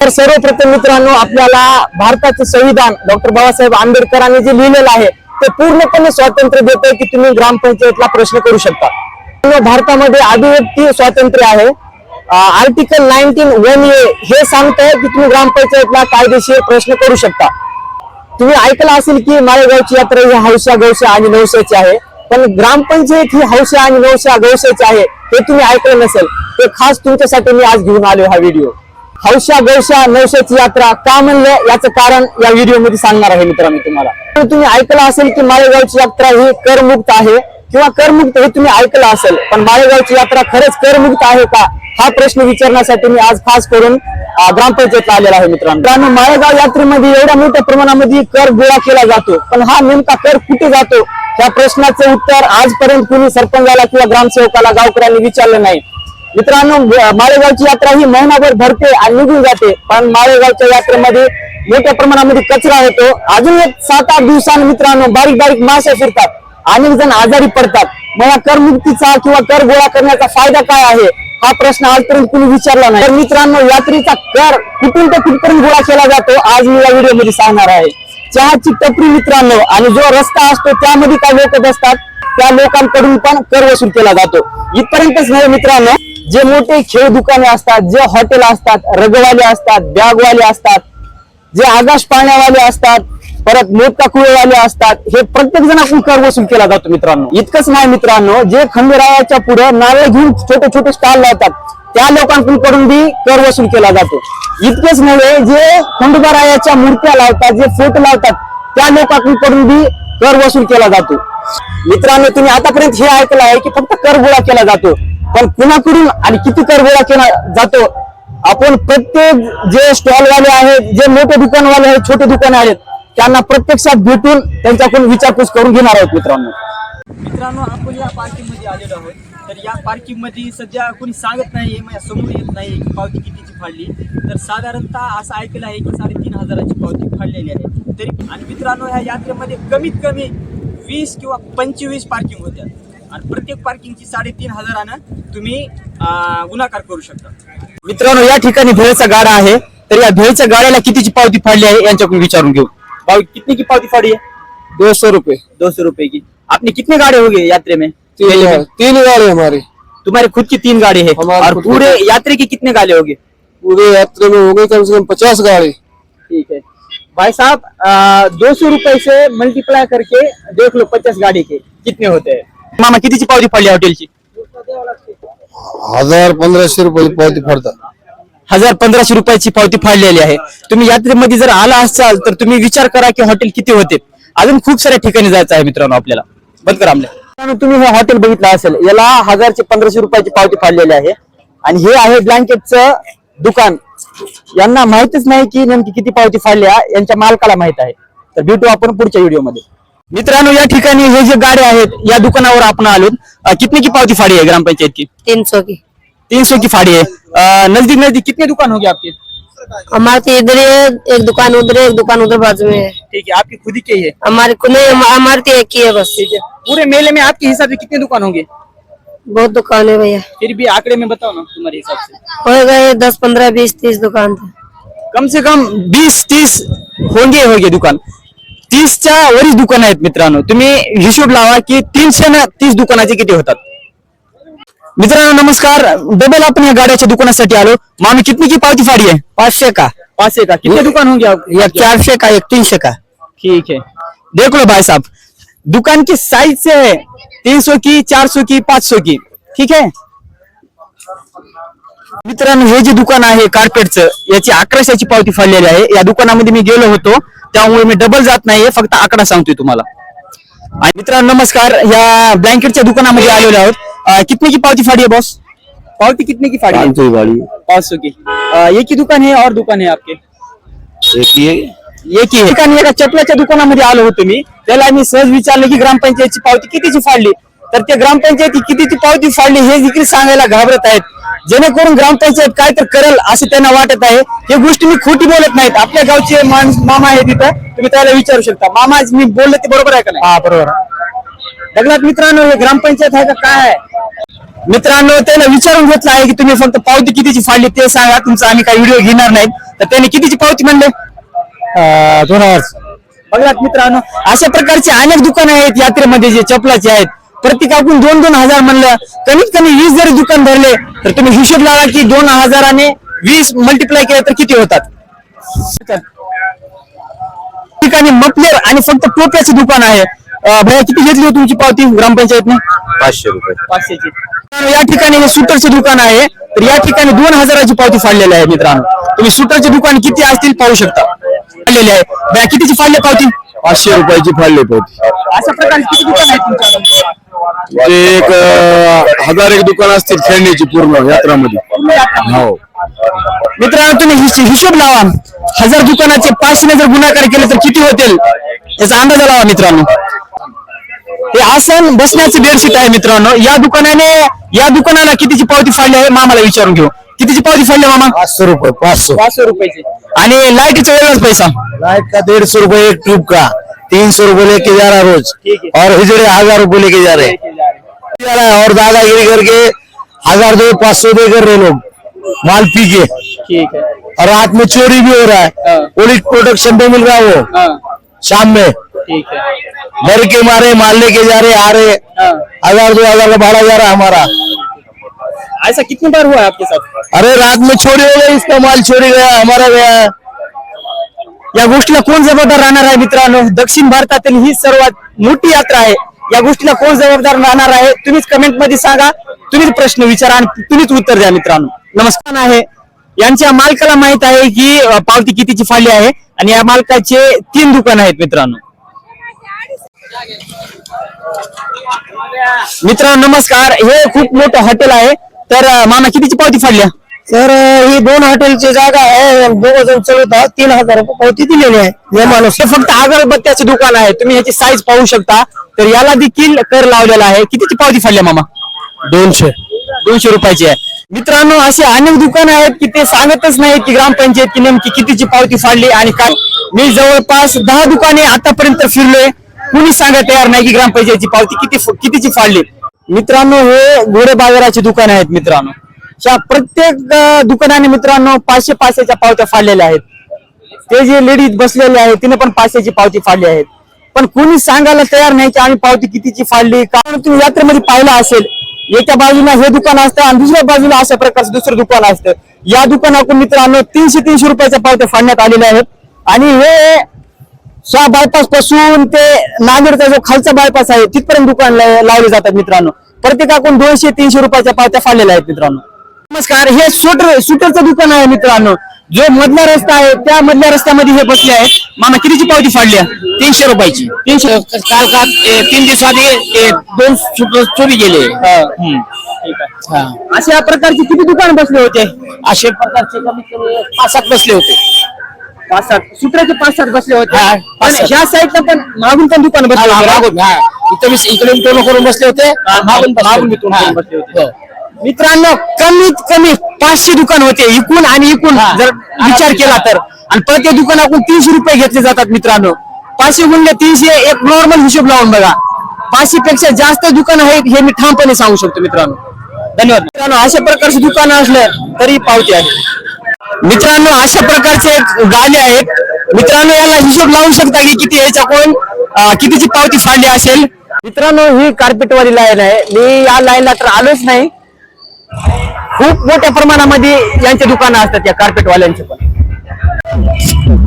तर सर्वप्रथम मित्रांनो, आपल्याला भारताचे संविधान डॉक्टर बाबासाहेब आंबेडकरांनी जे लिहिलेलं आहे ते पूर्णपणे स्वातंत्र्य देते की तुम्ही ग्रामपंचायतला प्रश्न करू शकता। भारतामध्ये अभिव्यक्ती स्वातंत्र्य आहे। आर्टिकल 19(1)A हे सांगतंय की तुम्ही ग्रामपंचायतला कायदेशीर प्रश्न करू शकता। तुम्ही ऐकलं असेल की माळेगावची यात्रा ही हौशा गौशा आणि नवशाची आहे, पण ग्रामपंचायत ही हौशा आणि नवशा गौशाची आहे हे तुम्ही ऐकलं नसेल। ते खास तुमच्यासाठी मी आज घेऊन आलो हा व्हिडिओ। हौशा गौशा नवशाची यात्रा का म्हणलं याचं कारण या व्हिडिओ मध्ये सांगणार आहे मित्रांनो तुम्हाला। तुम्ही ऐकलं असेल की माळेगावची यात्रा ही करमुक्त आहे किंवा करमुक्त हे तुम्ही ऐकलं असेल, पण माळेगावची यात्रा खरंच करमुक्त आहे का हा प्रश्न विचारण्यासाठी मी आज खास करून ग्रामपंचायतला आलेला आहे मित्रांनो। माळेगाव यात्रेमध्ये एवढ्या मोठ्या प्रमाणामध्ये कर गोळा केला जातो, पण हा नेमका कर कुठे जातो या प्रश्नाचं उत्तर आजपर्यंत कुणी सरपंचाला किंवा ग्रामसेवकाला गावकऱ्यांनी विचारलं नाही। मित्रांनो, माळेगावची यात्रा ही महिनाभर भरते आणि निघून जाते, पण माळेगावच्या यात्रेमध्ये मोठ्या प्रमाणामध्ये कचरा होतो। अजून एक 7-8 दिवसांनी मित्रांनो बारीक बारीक मासे फिरतात, अनेक जण आजारी पडतात। मग या करमुक्तीचा किंवा कर गोळा करण्याचा फायदा काय आहे हा प्रश्न आजपर्यंत कुणी विचारला नाही। तर मित्रांनो, यात्रेचा कर कुठून ते कुठपर्यंत गोळा केला जातो आज मी या व्हिडिओ मध्ये सांगणार आहे। चहाची टपरी मित्रांनो आणि जो रस्ता असतो त्यामध्ये काय लोक बसतात त्या लोकांकडून पण कर वसूल केला जातो। इथपर्यंतच नाही मित्रांनो, जे मोठे खेळ दुकाने असतात, जे हॉटेल असतात, रगवाले असतात, बॅगवाले असतात, जे आकाश पाळण्यावाले असतात, परत मोठा कुळेवाले असतात, हे प्रत्येक जणांकडून कर वसूल केला जातो मित्रांनो। इतकंच नाही मित्रांनो, जे खंडेरायाच्या पुढे नारळ घेऊन छोटे छोटे स्टॉल लावतात त्या लोकांकडून बी कर वसूल केला जातो। इतकेच नव्हे, जे खंडोबारायाच्या मूर्त्या लावतात, जे फोटो लावतात त्या लोकांकडून बी कर वसूल केला जातो। मित्रांनो, तुम्ही आतापर्यंत हे ऐकलं आहे की फक्त कर गोळा केला जातो, पण कुणाकडून आणि किती कर गोळा केला जातो आपण प्रत्येक जे स्टॉलवाले आहेत, जे मोठे दुकानवाले आहेत, छोटे दुकान आहेत, त्यांना प्रत्यक्षात भेटून त्यांच्याकडून विचारपूस करून घेणार आहोत मित्रांनो। आपण या पार्किंग मध्ये आलेलो आहोत। तर या पार्किंग मध्ये सध्या कोणी सांगत नाही, माझ्या समोर येत नाही की पावती कितीची फाडली। तर साधारणतः असं ऐकलं आहे की 3,500ची पावती फाडलेली आहे तरी। आणि मित्रांनो, ह्या यात्रेमध्ये कमीत कमी 20 किंवा 25 पार्किंग होत्या आणि प्रत्येक पार्किंगची 3,500 तुम्ही गुणाकार करू शकता। मित्रांनो, या ठिकाणी भेळचा गाडा आहे, तर या भेळच्या गाड्याला कितीची पावती फाडली आहे यांच्याकडून विचारून घेऊ। कितने की पावती फाड़ी है? 200 रुपए। 200 रुपए की। आपने कितने गाड़े हो गए यात्रे में? 3 गाड़ी हमारी। तुम्हारी खुद की 3 गाड़ी है और पूरे यात्रे की कितने गाड़े हो गए? पूरे यात्रा में हो गए कम से कम 50 गाड़ी। ठीक है भाई साहब, 200 रुपए से मल्टीप्लाई करके देख लो 50 गाड़ी के कितने होते हैं। मामा कितीची पावती फाडली हॉटेलची? 1,000-1,500 रुपये पावती फाडतात। 1,000-1,500 रुपयाची पावती फाडलेली आहे। तुम्ही यात्रेमध्ये जर आला असाल तर तुम्ही विचार करा की हॉटेल किती होते। अजून खूप साऱ्या ठिकाणी जायचं आहे मित्रांनो आपल्याला। बंद करा आपल्या। तुम्ही हे हॉटेल बघितलं असेल, याला 1,000-1,500 रुपयाची पावती फाडलेली आहे आणि हे आहे ब्लँकेटचं दुकान। यांना माहितच नाही की नेमकी किती पावती फाडली आहे, यांच्या मालकाला माहित आहे। तर भेटू आपण पुढच्या व्हिडिओमध्ये। मित्रांनो, या ठिकाणी हे जे गाड्या आहेत या दुकानावर आपण आलो। कितने की पावती फाड़ी है ग्रामपंचायत की? 300 की। 300 की फाड़ी है। नजदीक नजदीक कितने दुकान होंगे आपके? हमारे इधर एक दुकान उधर है, एक दुकान उधर बाजू में है। ठीक है, आपकी खुद की है? हमारे को नहीं, हमारे तो एक ही है बस। ठीक है, पूरे मेले में आपके हिसाब से कितने दुकान होंगे? बहुत दुकान है भैया। फिर भी आंकड़े में बताओ ना तुम्हारे हिसाब से। हो गए 10, 15, 20, 30 दुकान थे। कम से कम 20-30 होंगे दुकान। 30च्या वरील दुकान आहेत मित्रांनो। तुम्ही हिशोब लावा की 330 दुकानाचे किती होतात। मित्रांनो नमस्कार, डबल आपण या गाड्याच्या दुकानासाठी आलो। मामी कितनी की पावती फाड़ी है? 500 का। 500 का। कितने दुकान होंगे आप? एक 400 का, एक 300 का। ठीक है, देख लो भाई साहब, दुकान की साइज से है 300 की, 400 की, 500 की। ठीक है मित्रांनो, हे जे दुकान आहे कार्पेटचं याची 1100ची पावती फाडलेली आहे। या दुकानामध्ये मी गेलो होतो, त्यामुळे मी डबल जात नाहीये, फक्त आकडा सांगतोय तुम्हाला। आणि मित्रांनो नमस्कार, या ब्लँकेटच्या दुकानामध्ये आलेलो आहोत। कितने की पावती फाड़ी है बॉस? पावती कितने की फाड़ी है? 500 की। एक ही दुकान है और दुकान है आपके? एक ही है। एक ही ठिकाणी एका चपलाच्या दुकानामध्ये आलो होतो मी। त्याला मी सहज विचारलं की ग्रामपंचायतची पावती कितीची फाडली, तर ते ग्रामपंचायती कितीची पावती फाडली हे देखील सांगायला घाबरत आहेत, जेणेकरून ग्रामपंचायत काय तर करेल असं त्यांना वाटत आहे। हे गोष्टी मी खोटी बोलत नाहीत। आपल्या गावचे मामा आहे तिथं, तुम्ही त्याला विचारू शकता। मामा मी बोलले ते बरोबर आहे का नाही? हाँ बरोबर। बघलात मित्रांनो, हे ग्रामपंचायत आहे का काय आहे? मित्रांनो त्याला विचारून घेतलं आहे की तुम्ही फक्त पावती कितीची फाडली ते सांगा, तुमचा आम्ही काही व्हिडिओ घेणार नाहीत. तर त्याने कितीची पावती म्हणले? 2000. बघलात मित्रांनो, अशा प्रकारचे अनेक दुकानं आहेत यात्रेमध्ये जे चपलाचे आहेत. प्रत्येकाकडून 2,000 म्हणलं, कमीत कमी 20 जरी दुकान धरले तर तुम्ही हिशोब लावा की 2,000 ने 20 मल्टिप्लाय केले तर किती होतात. ठिकाणी मफलर आणि फक्त टोप्याचे दुकान आहे. भैया किती घेतली होती तुमची पावती ग्रामपंचायतने? 500 रुपये. 500ची. या ठिकाणी हे सुटरचे दुकान आहे, तर या ठिकाणी 2,000ची पावती फाडलेली आहे. मित्रांनो तुम्ही सुटरचे दुकान किती असतील पाहू शकता. फाडलेली आहे. भैया कितीची फाडली पावती? 500 रुपयाची फाडली पावती. अशा प्रकारे किती दुकान आहेत तुमच्याकडे? ते एक 1000 दुकान असतील खेळण्याची पूर्ण यात्रामध्ये. हो. मित्रांनो तुम्ही हिशोब लावा. 1000 दुकानाचे 500 जर गुणाकार केले तर किती होतील याचा अंदाज लावा. मित्रांनो हे आसन बसण्याचे बेडशीट आहे. मित्रांनो या दुकानाला कितीची पावती फाडली आहे मामाला विचारून घेऊ. कितीची पावती फाडली मामा? 500 रुपये. 500 रुपयाची. आणि लाईटचा वेगळाच पैसा? लाइट का 150 रुपए एक ट्यूब का, 300 रुपए लेके जा रहा है रोज, और हिजड़े 1000 रुपए लेके जा रहे हैं और दादागिरी करके 1000 दे 500 दे कर रहे लोग माल पी के. ठीक है. और रात में चोरी भी हो रहा है. पुलिस प्रोटेक्शन पे मिल रहा है वो शाम में. ठीक है. डर के मारे माल लेके जा रहे आ रहे. 1000 2000 का भाड़ा जा रहा है हमारा. ऐसा कितनी बार हुआ है आपके साथ? अरे रात में चोरी हो गई, इसका माल चोरी गया, हमारा गया. या गोष्टीला कोण जबाबदार राहणार आहे? मित्रांनो दक्षिण भारतातील ही सर्वात मोठी यात्रा आहे. या गोष्टीला कोण जबाबदार राहणार आहे तुम्हीच कमेंट मध्ये सांगा. तुम्हीच प्रश्न विचारा आणि तुम्हीच उत्तर द्या. मित्रांनो नमस्कार आहे. यांच्या मालकाला माहित आहे की पावती कितीची फाडली आहे आणि या मालकाचे 3 दुकान आहेत. मित्रांनो नमस्कार. हे खूप मोठं हॉटेल आहे. तर मामा कितीची पावती फाडल्या? सर ही 2 हॉटेलची जागा आहे. 2 जण चलवतात. 3000 रुपये पावती दिलेली आहे. हे माणूस हे फक्त अगरबत्त्याचे दुकान आहे. तुम्ही ह्याची साईज पाहू शकता. तर याला देखील कर लावलेला आहे. कितीची पावती फाडल्या मामा? 200 रुपयाची आहे. मित्रांनो असे अनेक दुकानं आहेत की ते सांगतच नाहीत की ग्रामपंचायत की नेमकी कितीची पावती फाडली आणि काय. मी जवळपास 10 दुकाने आतापर्यंत फिरलोय. कुणीच सांगत तयार नाही की ग्रामपंचायतची पावती कितीची फाडली. मित्रांनो हे घोडे बाजाराचे दुकान आहेत. मित्रांनो या प्रत्येक दुकानाने मित्रांनो 500च्या पावत्या फाडलेल्या आहेत. ते जे लेडीज बसलेले आहेत तिने पण 500ची पावती फाडली आहेत. पण कुणी सांगायला तयार नाही की आम्ही पावती कितीची फाडली. कारण तुम्ही यात्रेमध्ये पाहिलं असेल एका बाजूला हे दुकान असतं आणि दुसऱ्या बाजूला अशा प्रकारचं दुसरं दुकान असतं. या दुकानातून मित्रांनो 300 रुपयाच्या पावत्या फाडण्यात आलेल्या आहेत. आणि हे शाह बायपास पासून ते नांदेडचा जो खालचा बायपास आहे तिथपर्यंत दुकान लावले जातात. मित्रांनो प्रत्येकाकडून 200-300 रुपयाच्या पावत्या फाडलेल्या आहेत. मित्रांनो नमस्कार. हे सुटरचं दुकान आहे. मित्रांनो जो मधला रस्ता आहे त्या मधल्या रस्त्यामध्ये हे बसले आहेत. मामा कितीची पावती फाडली? 300 रुपयाची. 300. काल का 3 दिवस आधी 2 सुटर चोरी गेले. अशा प्रकारचे किती दुकान बसले होते? अशा प्रकारचे कमीत कमी 5-7 बसले होते. 5-7 सुटराचे 5-7 बसले होते. ह्या साईडला पण मागून पण दुकान बसले होते. इकडे करून बसले होते. मागून बसले होते. मित्रांनो कमीत कमी 500 दुकान होते इकून आणि इकून जर विचार केला तर. आणि प्रत्येक दुकानाकडून 300 रुपये घेतले जातात. मित्रांनो 500 गुणिले 300 एक नॉर्मल हिशोब लावून बघा. 500 पेक्षा जास्त दुकान आहेत हे मी ठामपणे सांगू शकतो. मित्रांनो धन्यवाद. मित्रांनो अशा प्रकारचे दुकान असलं तरी पावती आहे. मित्रांनो अशा प्रकारचे गाले आहेत. मित्रांनो याला हिशोब लावू शकता की किती याच्या कोण कितीची पावती फाडली असेल. मित्रांनो ही कार्पेटवाली लाईन आहे. मी या लाईनला तर आलोच नाही. खूप मोठ्या प्रमाणामध्ये यांचे दुकानं असतात या कार्पेटवाल्यांचे पण.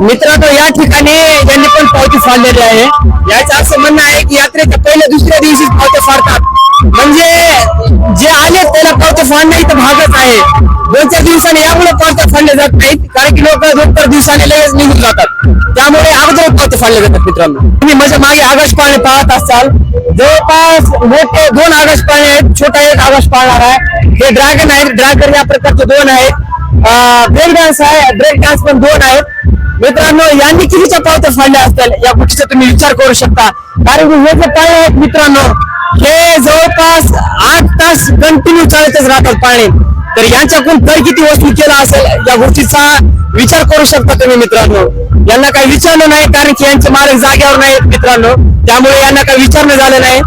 मित्रांनो या ठिकाणी यांनी पण पावती फाडलेली आहे. याचं असं म्हणणं आहे की यात्रेच्या पहिल्या दुसऱ्या दिवशीच पावत्या फाडतात. म्हणजे जे आले त्याला पावत्या फाडणे इथं भागच आहे. 2-4 दिवसांनी यामुळे पावत्या फाडल्या जात नाहीत कारण की लोक 2-4 दिवसांनी लगेच निघून जातात. त्यामुळे अगोदर पावत्या फाडल्या जातात. मित्रांनो तुम्ही माझ्या मागे आकाश पाळणे पाहत असाल. जवळपास मोठे 2 आकाश पाळणे आहेत. छोटा एक आकाश पाळणार आहे. हे ड्रॅगन आहे. ड्रॅगन या प्रकारचे 2 आहेत. ब्रेक डान्स आहे. ब्रेक डान्स पण 2 आहेत. मित्रांनो यांनी कितीच्या पावत्या फाडल्या असतील या गोष्टीचा तुम्ही विचार करू शकता. कारण हे जे पाळणे आहेत मित्रांनो हे जवळपास 8 तास कंटिन्यू चालतच राहतात पाळणे. तर यांच्याकडून कर किती वसूल केला असेल या गोष्टीचा विचार करू शकता तुम्ही. मित्रांनो यांना काही विचारलं नाही कारण की यांचे मालक जागेवर नाहीत. मित्रांनो त्यामुळे यांना काही विचारणं झालं नाही.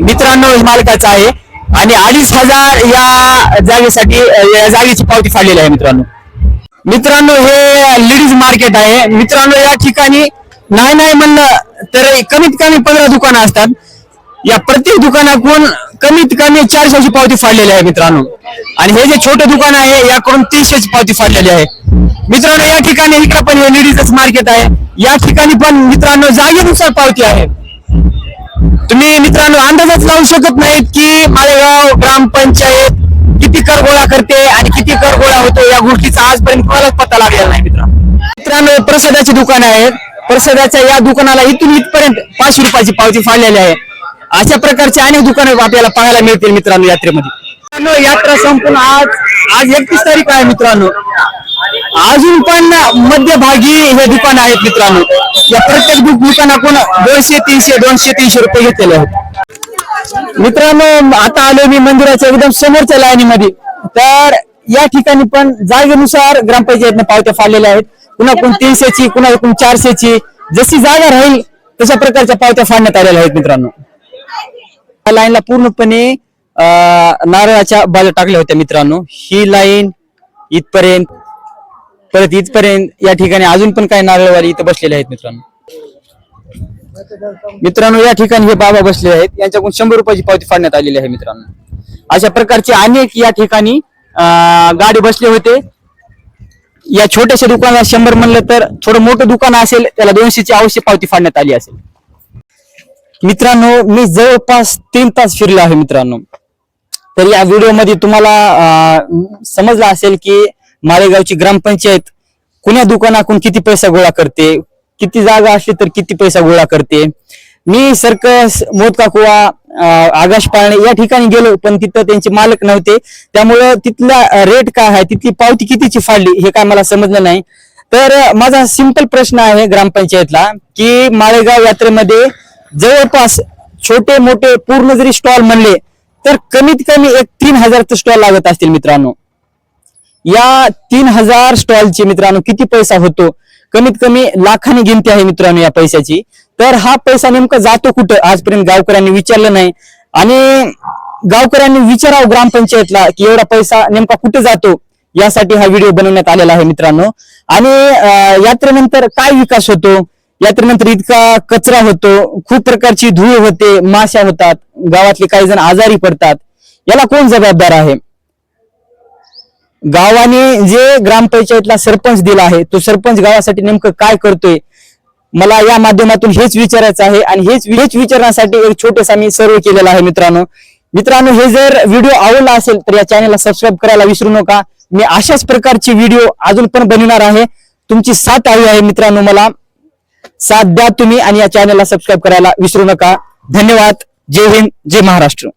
मित्रांनो मालकाचं आहे आणि 2,500 या जागेसाठी या जागेची पावती फाडलेली आहे मित्रांनो हे लेडीज मार्केट आहे मित्रांनो. या ठिकाणी नाही म्हणलं तर कमीत कमी 15 दुकानं असतात. या प्रत्येक दुकानाकडून कमीत कमी 400ची पावती फाडलेली आहे मित्रांनो. आणि हे जे छोटे दुकान आहे याकडून 300ची पावती फाडलेली आहे मित्रांनो. या ठिकाणी इकडे पण हे लेडीजच मार्केट आहे. या ठिकाणी पण मित्रांनो जागेनुसार पावती आहे. तुम्ही मित्रांनो अंदाजच लावू शकत नाहीत की माळेगाव ग्रामपंचायत किती कर गोळा करते आणि किती कर गोळा होतो या गोष्टीचा आजपर्यंत कोणालाच पत्ता लागलेला नाही मित्रांनो. प्रसादाची दुकान आहेत. प्रसादाच्या या दुकानाला इथून इथपर्यंत 500 रुपयाची पावती फाडलेली आहे. अशा प्रकारचे अनेक दुकानं आपल्याला पाहायला मिळतील मित्रांनो यात्रेमध्ये. मित्रांनो यात्रा संपून आज 31 तारीख आहे मित्रांनो. अजून पण मध्यभागी हे दुकान आहेत मित्रांनो. या प्रत्येक दुकानाकडून 200, 300, 200, 300 रुपये घेतलेले आहेत मित्रांनो. आता आलो मी मंदिराच्या एकदम समोरच्या लाईनीमध्ये. तर या ठिकाणी पण जागेनुसार ग्रामपंचायतने पावत्या फाडलेल्या आहेत. कुणाकडून 300ची कुणाकडून 400ची जशी जागा राहील तशा प्रकारच्या पावत्या फाडण्यात आलेल्या आहेत मित्रांनो. या लाईनला पूर्णपणे नारळाच्या बाजा टाकल्या होत्या मित्रांनो. ही लाईन इथपर्यंत परत इथपर्यंत या ठिकाणी अजून पण काही नारळवाली इथं बसलेले आहेत मित्रांनो. या ठिकाणी हे बाबा बसले आहेत. यांच्याकडून 100 रुपयाची पावती फाडण्यात आलेली आहे मित्रांनो. अशा प्रकारचे अनेक या ठिकाणी गाडी बसले होते. या छोट्याशा दुकानाला 100 म्हणलं तर थोडं मोठं दुकान असेल त्याला 200ची अवश्य पावती फाडण्यात आली असेल मित्रांनो. मी जवळपास 3 तास फिरलो आहे मित्रांनो. तर या व्हिडिओमध्ये तुम्हाला समजलं असेल की माळेगावची ग्रामपंचायत कुण्या दुकानाकडून किती पैसा गोळा करते, किती जागा असली तर किती पैसा गोळा करते. मी सर्कस मोदकाकुवा आकाश पाळणे या ठिकाणी गेलो पण तिथं त्यांचे मालक नव्हते. त्यामुळं तिथला रेट काय आहे तिथली पावती कितीची फाडली हे काय मला समजलं नाही. तर माझा सिंपल प्रश्न आहे ग्रामपंचायतला की माळेगाव यात्रेमध्ये जवळपास छोटे मोठे पूर्ण जरी स्टॉल म्हणले तर कमीत कमी एक 3000 स्टॉल लागत असतील मित्रांनो. या 3000 स्टॉलचे मित्रांनो किती पैसा होतो, कमीत कमी लाखांनी गिनती आहे मित्रांनो या पैशाची. तर हा पैसा नेमका जातो कुठं आजपर्यंत गावकऱ्यांनी विचारलं नाही. आणि गावकऱ्यांनी विचारावं ग्रामपंचायतला की एवढा पैसा नेमका कुठे जातो. यासाठी हा व्हिडिओ बनवण्यात आलेला आहे मित्रांनो. आणि यात्रेनंतर काय विकास होतो, यात्रेनंतर इतका कचरा होतो, खूप प्रकारची धूळ होते, माश्या होतात, गावातले काही जण आजारी पडतात. याला कोण जबाबदार आहे. गावाने जे ग्रामपंचायतला सरपंच दिला आहे तो सरपंच गावासाठी नेमकं काय करतोय मला या माध्यमातून हेच विचारायचं आहे. आणि हेच विचारण्यासाठी एक छोटासा मी सर्वे केलेला आहे मित्रांनो. हे जर व्हिडिओ आवडला असेल तर या चॅनलला सबस्क्राईब करायला विसरू नका. मी अशाच प्रकारचे व्हिडिओ अजून पण बनवणार आहे. तुमची साथ हवी आहे मित्रांनो. मला साथ द्या तुम्ही आणि या चॅनलला सबस्क्राईब करायला विसरू नका. धन्यवाद. जय हिंद, जय महाराष्ट्र.